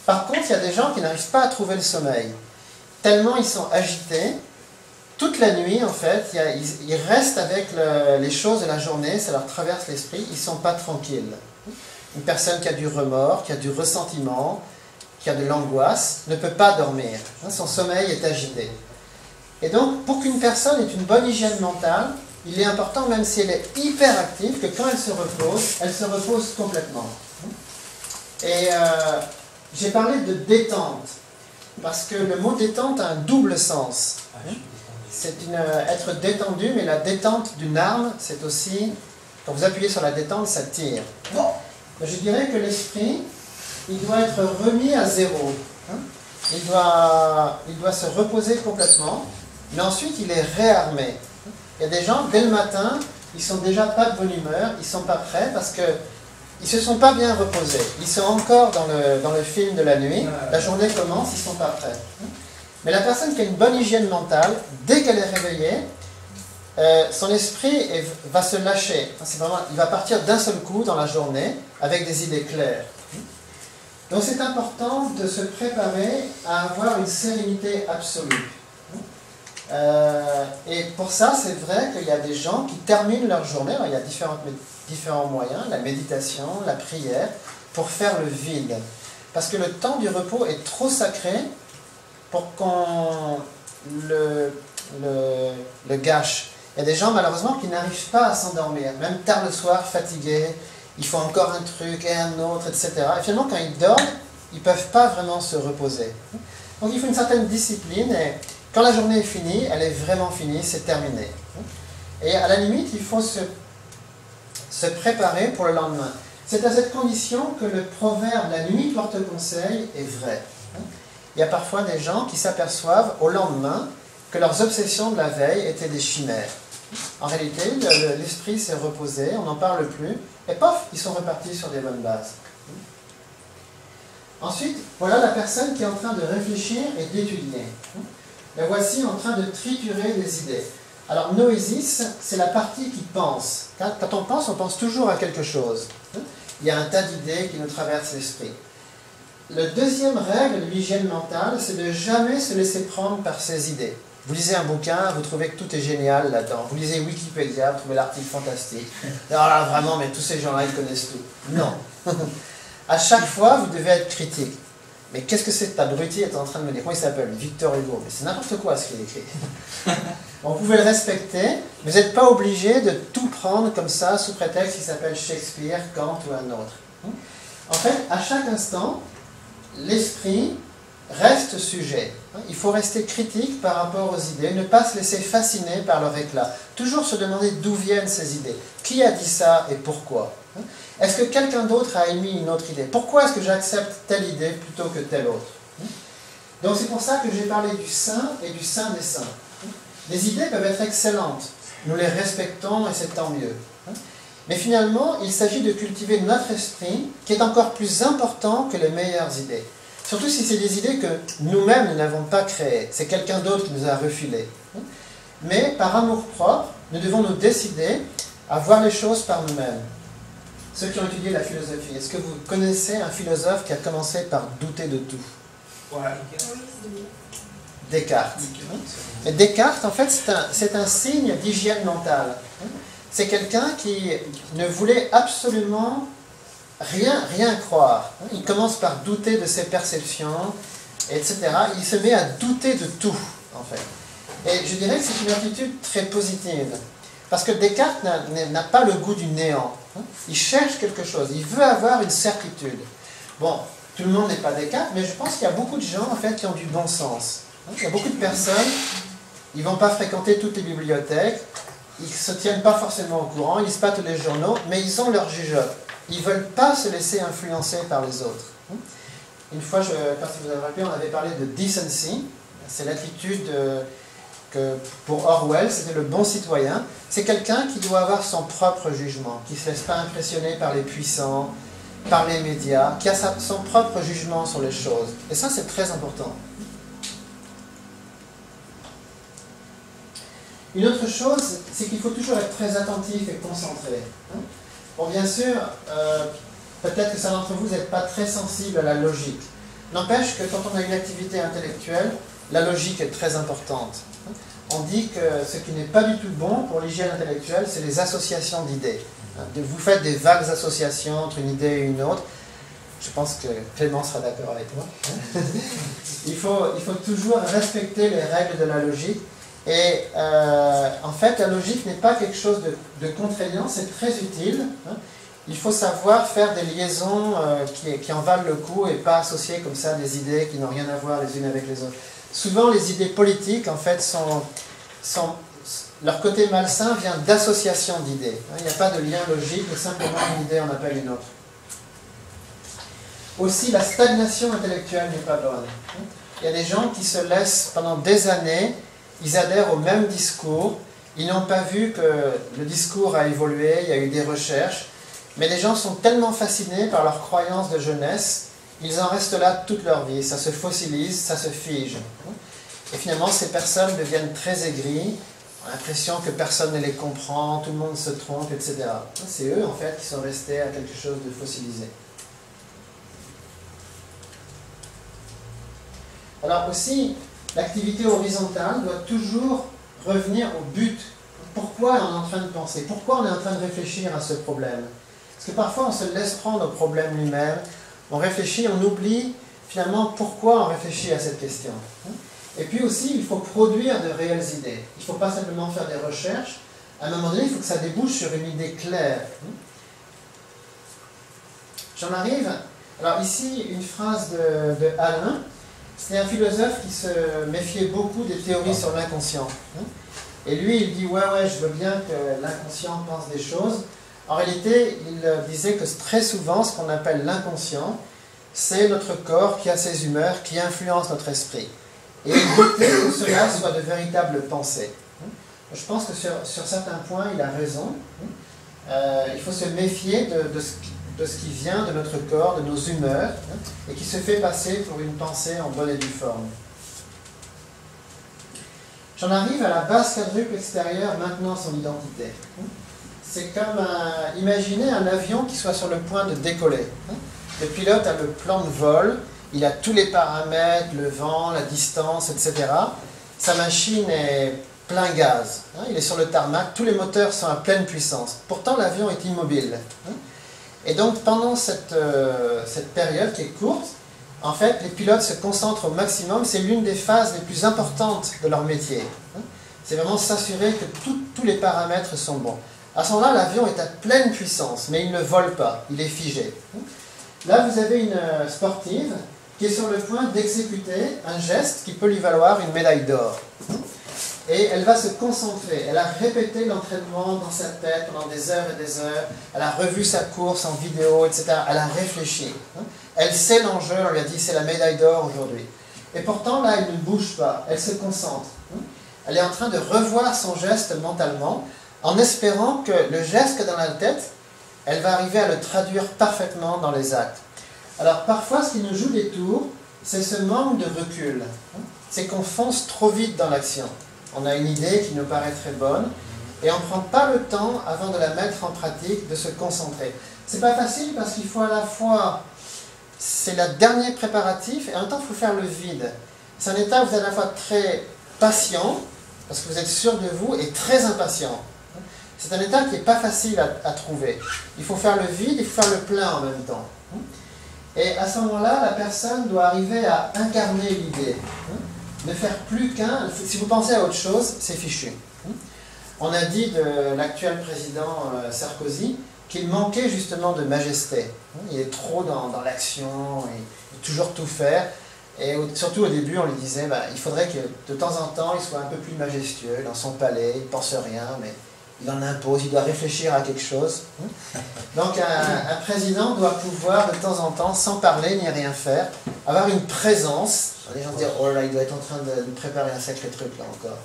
Par contre, il y a des gens qui n'arrivent pas à trouver le sommeil. Tellement ils sont agités, toute la nuit, en fait, ils restent avec les choses de la journée, ça leur traverse l'esprit, ils ne sont pas tranquilles. Une personne qui a du remords, qui a du ressentiment, qui a de l'angoisse, ne peut pas dormir. Son sommeil est agité. Et donc, pour qu'une personne ait une bonne hygiène mentale, il est important, même si elle est hyper active, que quand elle se repose complètement. Et j'ai parlé de détente, parce que le mot détente a un double sens. C'est être détendu, mais la détente d'une arme, c'est aussi, quand vous appuyez sur la détente, ça tire. Je dirais que l'esprit, il doit être remis à zéro. Il doit se reposer complètement, mais ensuite il est réarmé. Il y a des gens, dès le matin, ils sont déjà pas de bonne humeur, ils sont pas prêts parce que ils se sont pas bien reposés. Ils sont encore dans le film de la nuit, la journée commence, ils sont pas prêts. Mais la personne qui a une bonne hygiène mentale, dès qu'elle est réveillée, son esprit va se lâcher. Il va partir d'un seul coup dans la journée avec des idées claires. Donc c'est important de se préparer à avoir une sérénité absolue. Et pour ça, c'est vrai qu'il y a des gens qui terminent leur journée, alors il y a différents moyens, la méditation, la prière, pour faire le vide. Parce que le temps du repos est trop sacré pour qu'on le gâche. Il y a des gens, malheureusement, qui n'arrivent pas à s'endormir, même tard le soir, fatigués, il faut encore un truc et un autre, etc. Et finalement, quand ils dorment, ils ne peuvent pas vraiment se reposer. Donc il faut une certaine discipline, et quand la journée est finie, elle est vraiment finie, c'est terminé. Et à la limite, il faut se préparer pour le lendemain. C'est à cette condition que le proverbe « La nuit porte conseil » est vrai. Il y a parfois des gens qui s'aperçoivent au lendemain que leurs obsessions de la veille étaient des chimères. En réalité, l'esprit s'est reposé, on n'en parle plus, et pof, ils sont repartis sur des bonnes bases. Ensuite, voilà la personne qui est en train de réfléchir et d'étudier. La voici en train de triturer des idées. Alors, noésis, c'est la partie qui pense. Quand on pense toujours à quelque chose. Il y a un tas d'idées qui nous traversent l'esprit. La deuxième règle de l'hygiène mentale, c'est de jamais se laisser prendre par ces idées. Vous lisez un bouquin, vous trouvez que tout est génial là-dedans. Vous lisez Wikipédia, vous trouvez l'article fantastique. Alors là, vraiment, mais tous ces gens-là, ils connaissent tout. Non. À chaque fois, vous devez être critique. Mais qu'est-ce que cet abruti est en train de me dire? Comment il s'appelle? Victor Hugo. Mais c'est n'importe quoi ce qu'il écrit. Vous pouvez le respecter, vous n'êtes pas obligé de tout prendre comme ça, sous prétexte qu'il s'appelle Shakespeare, Kant ou un autre. En fait, à chaque instant, l'esprit reste sujet. Il faut rester critique par rapport aux idées, ne pas se laisser fasciner par leur éclat. Toujours se demander d'où viennent ces idées. Qui a dit ça et pourquoi? Est-ce que quelqu'un d'autre a émis une autre idée? Pourquoi est-ce que j'accepte telle idée plutôt que telle autre? Donc c'est pour ça que j'ai parlé du saint et du saint des saints. Les idées peuvent être excellentes. Nous les respectons et c'est tant mieux. Mais finalement, il s'agit de cultiver notre esprit qui est encore plus important que les meilleures idées. Surtout si c'est des idées que nous-mêmes, nous n'avons pas créées. C'est quelqu'un d'autre qui nous a refilées. Mais par amour-propre, nous devons nous décider à voir les choses par nous-mêmes. Ceux qui ont étudié la philosophie, est-ce que vous connaissez un philosophe qui a commencé par douter de tout? Descartes. Et Descartes, en fait, c'est un signe d'hygiène mentale. C'est quelqu'un qui ne voulait absolument rien croire. Il commence par douter de ses perceptions, etc. Il se met à douter de tout, en fait. Et je dirais que c'est une attitude très positive. Parce que Descartes n'a pas le goût du néant. Il cherche quelque chose, il veut avoir une certitude. Bon, tout le monde n'est pas Descartes, mais je pense qu'il y a beaucoup de gens, en fait, qui ont du bon sens. Il y a beaucoup de personnes, ils ne vont pas fréquenter toutes les bibliothèques, ils ne se tiennent pas forcément au courant, ils lisent pas tous les journaux, mais ils ont leur jugeote. Ils ne veulent pas se laisser influencer par les autres. Une fois, quand vous avez rappelé, on avait parlé de decency, c'est l'attitude que pour Orwell, c'était le bon citoyen. C'est quelqu'un qui doit avoir son propre jugement, qui ne se laisse pas impressionner par les puissants, par les médias, qui a son propre jugement sur les choses. Et ça, c'est très important. Une autre chose, c'est qu'il faut toujours être très attentif et concentré. Bon, bien sûr, peut-être que certains d'entre vous n'êtes pas très sensibles à la logique. N'empêche que quand on a une activité intellectuelle, la logique est très importante. On dit que ce qui n'est pas du tout bon pour l'hygiène intellectuelle, c'est les associations d'idées. Vous faites des vagues associations entre une idée et une autre. Je pense que Clément sera d'accord avec moi. Il faut toujours respecter les règles de la logique. Et en fait, la logique n'est pas quelque chose de contraignant, c'est très utile. Il faut savoir faire des liaisons qui en valent le coup et pas associer comme ça des idées qui n'ont rien à voir les unes avec les autres. Souvent, les idées politiques, en fait, leur côté malsain vient d'association d'idées. Il n'y a pas de lien logique, mais simplement une idée en appelle une autre. Aussi, la stagnation intellectuelle n'est pas bonne. Il y a des gens qui se laissent pendant des années, ils adhèrent au même discours, ils n'ont pas vu que le discours a évolué, il y a eu des recherches, mais les gens sont tellement fascinés par leurs croyances de jeunesse, ils en restent là toute leur vie, ça se fossilise, ça se fige. Et finalement, ces personnes deviennent très aigries, ont l'impression que personne ne les comprend, tout le monde se trompe, etc. C'est eux, en fait, qui sont restés à quelque chose de fossilisé. Alors aussi, l'activité horizontale doit toujours revenir au but. Pourquoi on est en train de penser? Pourquoi on est en train de réfléchir à ce problème? Parce que parfois on se laisse prendre au problème lui-même, on réfléchit, on oublie finalement pourquoi on réfléchit à cette question. Et puis aussi, il faut produire de réelles idées. Il ne faut pas simplement faire des recherches. À un moment donné, il faut que ça débouche sur une idée claire. J'en arrive. Alors ici, une phrase de Alain. C'est un philosophe qui se méfiait beaucoup des théories sur l'inconscient. Et lui, il dit, ouais, je veux bien que l'inconscient pense des choses. En réalité, il disait que très souvent, ce qu'on appelle l'inconscient, c'est notre corps qui a ses humeurs, qui influence notre esprit. Et il doutait que cela soit de véritables pensées. Je pense que sur certains points, il a raison. Il faut se méfier de ce qui vient de notre corps, de nos humeurs, et qui se fait passer pour une pensée en bonne et due forme. J'en arrive à la base quadruple extérieure maintenant son identité. C'est comme, imaginez un avion qui soit sur le point de décoller. Le pilote a le plan de vol, il a tous les paramètres, le vent, la distance, etc. Sa machine est plein gaz. Il est sur le tarmac, tous les moteurs sont à pleine puissance. Pourtant, l'avion est immobile. Et donc, pendant cette période qui est courte, en fait, les pilotes se concentrent au maximum. C'est l'une des phases les plus importantes de leur métier. C'est vraiment s'assurer que tous les paramètres sont bons. À ce moment-là, l'avion est à pleine puissance, mais il ne vole pas, il est figé. Là, vous avez une sportive qui est sur le point d'exécuter un geste qui peut lui valoir une médaille d'or. Et elle va se concentrer. Elle a répété l'entraînement dans sa tête pendant des heures et des heures. Elle a revu sa course en vidéo, etc. Elle a réfléchi. Elle sait l'enjeu, on lui a dit c'est la médaille d'or aujourd'hui. Et pourtant, là, elle ne bouge pas. Elle se concentre. Elle est en train de revoir son geste mentalement, en espérant que le geste qu'elle a dans la tête, elle va arriver à le traduire parfaitement dans les actes. Alors parfois, ce qui nous joue des tours, c'est ce manque de recul. C'est qu'on fonce trop vite dans l'action. On a une idée qui nous paraît très bonne, et on ne prend pas le temps, avant de la mettre en pratique, de se concentrer. C'est pas facile parce qu'il faut à la fois, c'est le dernier préparatif, et en même temps il faut faire le vide. C'est un état où vous êtes à la fois très patient, parce que vous êtes sûr de vous, et très impatient. C'est un état qui n'est pas facile à trouver. Il faut faire le vide, il faut faire le plein en même temps. Et à ce moment-là, la personne doit arriver à incarner l'idée. Ne faire plus qu'un. Si vous pensez à autre chose, c'est fichu. On a dit de l'actuel président Sarkozy qu'il manquait justement de majesté. Il est trop dans l'action, il veut toujours tout faire. Et surtout au début, on lui disait il faudrait que de temps en temps, il soit un peu plus majestueux dans son palais, il ne pense rien, mais il en impose, il doit réfléchir à quelque chose. Donc un président doit pouvoir de temps en temps, sans parler ni rien faire, avoir une présence. Les gens se disent, oh là, il doit être en train de préparer un sacré truc là encore.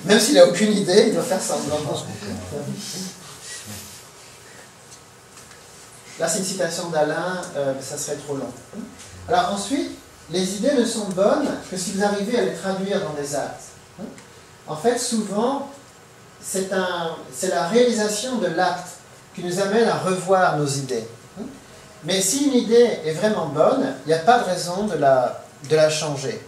Même s'il n'a aucune idée, il doit faire semblant. Là, c'est une citation d'Alain, ça serait trop long. Alors ensuite, les idées ne sont bonnes que si vous arrivez à les traduire dans des actes. En fait, souvent, c'est la réalisation de l'acte qui nous amène à revoir nos idées. Mais si une idée est vraiment bonne, il n'y a pas de raison de la changer.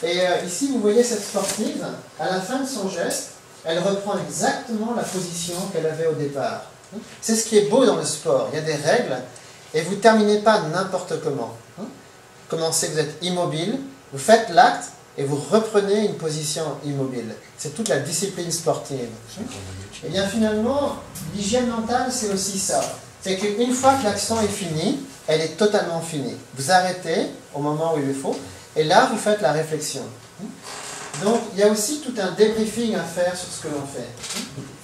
Et ici, vous voyez cette sportive, à la fin de son geste, elle reprend exactement la position qu'elle avait au départ. C'est ce qui est beau dans le sport. Il y a des règles et vous ne terminez pas n'importe comment. Commencez, vous êtes immobile, vous faites l'acte et vous reprenez une position immobile. C'est toute la discipline sportive. Et bien finalement, l'hygiène mentale, c'est aussi ça. C'est qu'une fois que l'action est finie, elle est totalement finie. Vous arrêtez au moment où il le faut, et là, vous faites la réflexion. Donc, il y a aussi tout un débriefing à faire sur ce que l'on fait.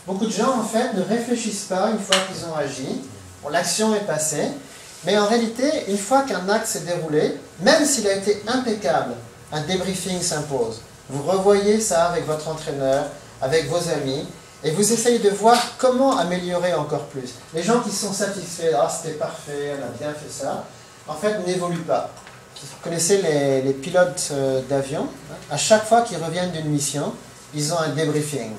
Beaucoup de gens, en fait, ne réfléchissent pas une fois qu'ils ont agi. Bon, l'action est passée, mais en réalité, une fois qu'un acte s'est déroulé, même s'il a été impeccable, un débriefing s'impose. Vous revoyez ça avec votre entraîneur, avec vos amis, et vous essayez de voir comment améliorer encore plus. Les gens qui sont satisfaits, ah c'était parfait, on a bien fait ça, en fait n'évoluent pas. Vous connaissez les pilotes d'avion, à chaque fois qu'ils reviennent d'une mission, ils ont un débriefing.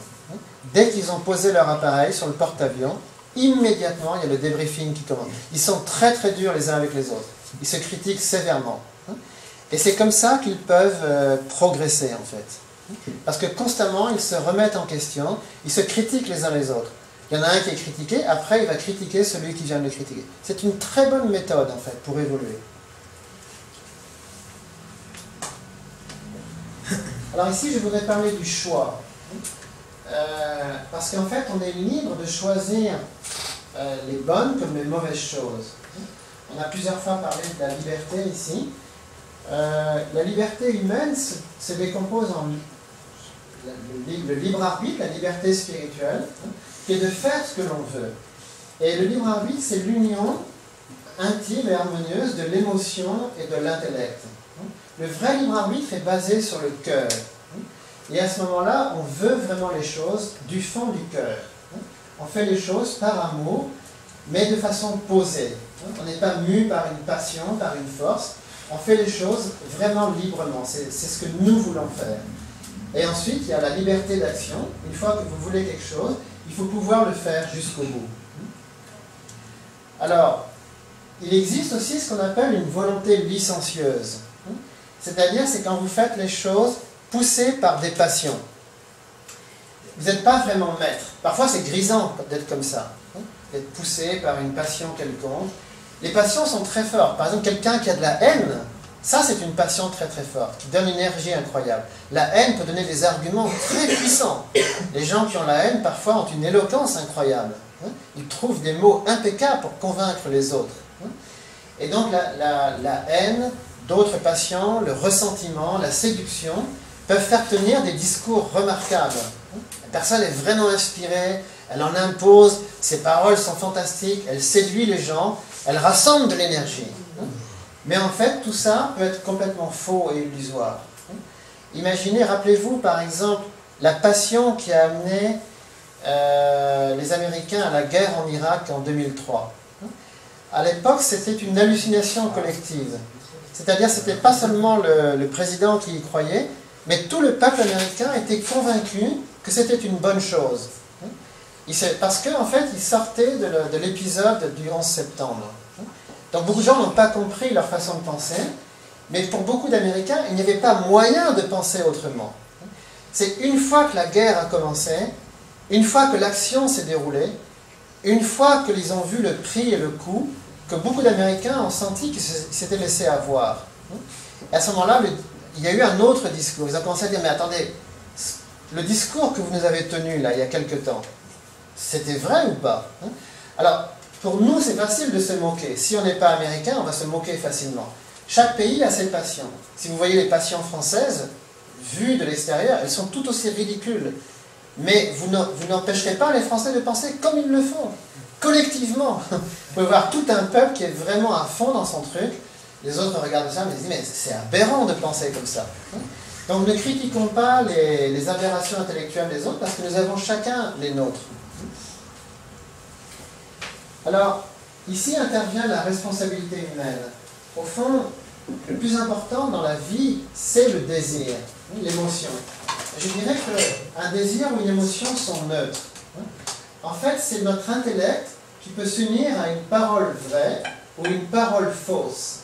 Dès qu'ils ont posé leur appareil sur le porte-avions, immédiatement il y a le débriefing qui commence. Ils sont très très durs les uns avec les autres. Ils se critiquent sévèrement. Et c'est comme ça qu'ils peuvent progresser en fait. Parce que constamment, ils se remettent en question, ils se critiquent les uns les autres. Il y en a un qui est critiqué, après il va critiquer celui qui vient de le critiquer. C'est une très bonne méthode en fait pour évoluer. Alors ici, je voudrais parler du choix. Parce qu'en fait, on est libre de choisir les bonnes comme les mauvaises choses. On a plusieurs fois parlé de la liberté ici. La liberté humaine se décompose en le libre arbitre, la liberté spirituelle, qui est de faire ce que l'on veut. Et le libre arbitre, c'est l'union intime et harmonieuse de l'émotion et de l'intellect. Le vrai libre arbitre est basé sur le cœur. Et à ce moment-là, on veut vraiment les choses du fond du cœur. On fait les choses par amour, mais de façon posée. On n'est pas mu par une passion, par une force. On fait les choses vraiment librement. C'est ce que nous voulons faire. Et ensuite, il y a la liberté d'action. Une fois que vous voulez quelque chose, il faut pouvoir le faire jusqu'au bout. Alors, il existe aussi ce qu'on appelle une volonté licencieuse. C'est-à-dire, c'est quand vous faites les choses poussées par des passions. Vous n'êtes pas vraiment maître. Parfois, c'est grisant d'être comme ça, d'être poussé par une passion quelconque. Les passions sont très fortes. Par exemple, quelqu'un qui a de la haine, ça c'est une passion très très forte, qui donne une énergie incroyable. La haine peut donner des arguments très puissants. Les gens qui ont la haine, parfois, ont une éloquence incroyable. Ils trouvent des mots impeccables pour convaincre les autres. Et donc la haine, d'autres passions, le ressentiment, la séduction, peuvent faire tenir des discours remarquables. La personne est vraiment inspirée, elle en impose, ses paroles sont fantastiques, elle séduit les gens, elle rassemble de l'énergie. Mais en fait, tout ça peut être complètement faux et illusoire. Imaginez, rappelez-vous par exemple, la passion qui a amené les Américains à la guerre en Irak en 2003. À l'époque, c'était une hallucination collective. C'est-à-dire, ce n'était pas seulement le président qui y croyait, mais tout le peuple américain était convaincu que c'était une bonne chose. Parce qu'en fait, ils sortaient de l'épisode du 11 septembre. Donc beaucoup de gens n'ont pas compris leur façon de penser, mais pour beaucoup d'Américains, il n'y avait pas moyen de penser autrement. C'est une fois que la guerre a commencé, une fois que l'action s'est déroulée, une fois qu'ils ont vu le prix et le coût, que beaucoup d'Américains ont senti qu'ils s'étaient laissés avoir. Et à ce moment-là, il y a eu un autre discours. Ils ont commencé à dire, mais attendez, le discours que vous nous avez tenu là, il y a quelque temps, c'était vrai ou pas? Alors, pour nous, c'est facile de se moquer. Si on n'est pas américain, on va se moquer facilement. Chaque pays a ses passions. Si vous voyez les passions françaises, vues de l'extérieur, elles sont tout aussi ridicules. Mais vous n'empêcherez pas les Français de penser comme ils le font, collectivement. Vous pouvez voir tout un peuple qui est vraiment à fond dans son truc. Les autres regardent ça et se disent, mais c'est aberrant de penser comme ça. Donc ne critiquons pas les aberrations intellectuelles des autres, parce que nous avons chacun les nôtres. Alors, ici intervient la responsabilité humaine. Au fond, le plus important dans la vie, c'est le désir, l'émotion. Je dirais qu'un désir ou une émotion sont neutres. En fait, c'est notre intellect qui peut s'unir à une parole vraie ou une parole fausse.